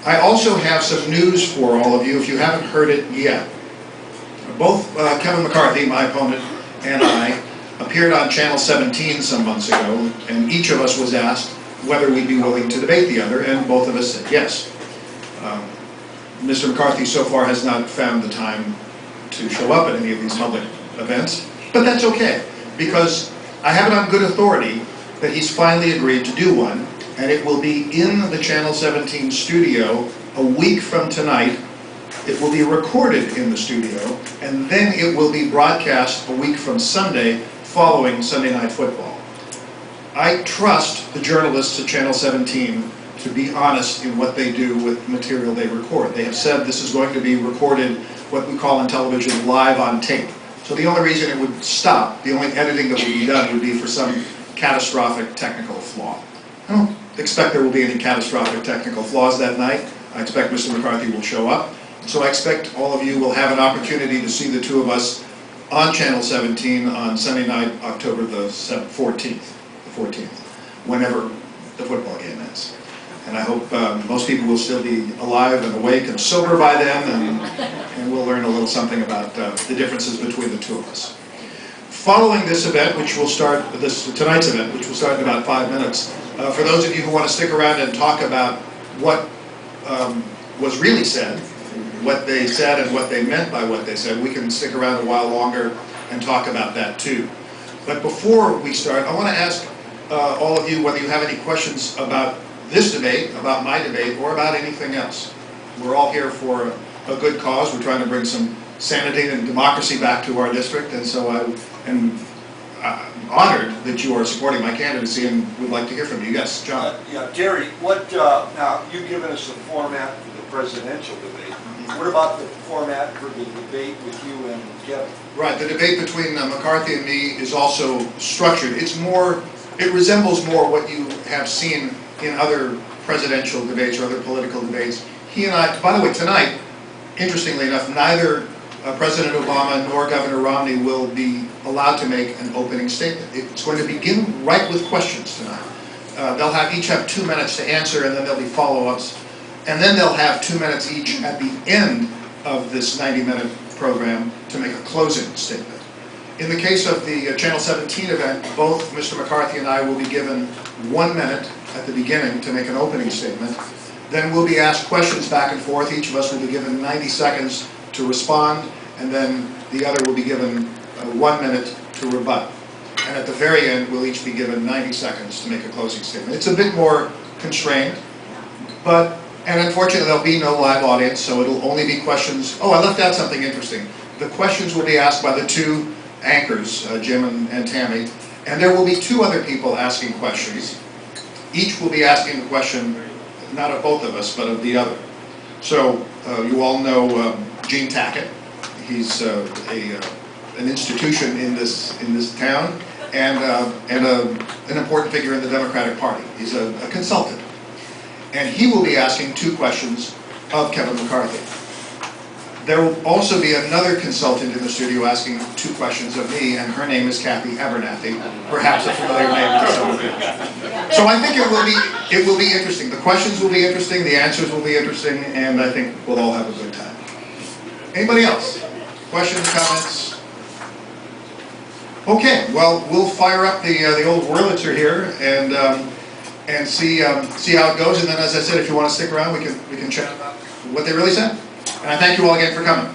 I also have some news for all of you if you haven't heard it yet. Both Kevin McCarthy, my opponent, and I appeared on Channel 17 some months ago, and each of us was asked whether we'd be willing to debate the other, and both of us said yes. Mr. McCarthy so far has not found the time to show up at any of these public events, but that's okay, because I have it on good authority that he's finally agreed to do one, and it will be in the Channel 17 studio a week from tonight. It will be recorded in the studio, and then it will be broadcast a week from Sunday following Sunday Night Football. I trust the journalists at Channel 17 to be honest in what they do with material they record. They have said this is going to be recorded, what we call in television, live on tape. So the only reason it would stop, the only editing that would be done would be for some catastrophic technical flaw. I don't expect there will be any catastrophic technical flaws that night. I expect Mr. McCarthy will show up. So I expect all of you will have an opportunity to see the two of us on Channel 17 on Sunday night, October the 14th, whenever the football game is. And I hope most people will still be alive and awake and sober by then, and we'll learn a little something about the differences between the two of us. Following this event, which will start, tonight's event, which will start in about 5 minutes, for those of you who want to stick around and talk about what was really said, what they said and what they meant by what they said, we can stick around a while longer and talk about that too. But before we start, I want to ask all of you whether you have any questions about this debate, about my debate, or about anything else. We're all here for a good cause. We're trying to bring some sanity and democracy back to our district, and so I am honored that you are supporting my candidacy and would like to hear from you. Yes, John. Yeah, Terry, now you've given us a format for the presidential debate. What about the format for the debate with you and Kevin? Right, the debate between McCarthy and me is also structured. It resembles more what you have seen in other presidential debates or other political debates. He and I, by the way, tonight, interestingly enough, neither President Obama nor Governor Romney will be allowed to make an opening statement. It's going to begin right with questions tonight. They'll each have 2 minutes to answer, and then there'll be follow-ups. And then they'll have 2 minutes each at the end of this 90-minute program to make a closing statement. In the case of the Channel 17 event, both Mr. McCarthy and I will be given 1 minute at the beginning to make an opening statement. Then we'll be asked questions back and forth. Each of us will be given 90 seconds to respond, and then the other will be given 1 minute to rebut. And at the very end, we'll each be given 90 seconds to make a closing statement. It's a bit more constrained, and unfortunately there'll be no live audience, so it'll only be questions. Oh, I left out something interesting. The questions will be asked by the two anchors, Jim and Tammy, and there will be 2 other people asking questions. Each will be asking the question, not of both of us, but of the other. So you all know Gene Tackett. He's an institution in this town, and an important figure in the Democratic Party. He's a consultant. And he will be asking 2 questions of Kevin McCarthy. There will also be another consultant in the studio asking 2 questions of me, and her name is Kathy Abernathy, perhaps a familiar name to some of you. So I think it will be interesting. The questions will be interesting, the answers will be interesting, and I think we'll all have a good time. Anybody else? Questions, comments? Okay, well, we'll fire up the old Wurlitzer here and see how it goes. And then, as I said, if you want to stick around, we can chat about what they really said. And I thank you all again for coming.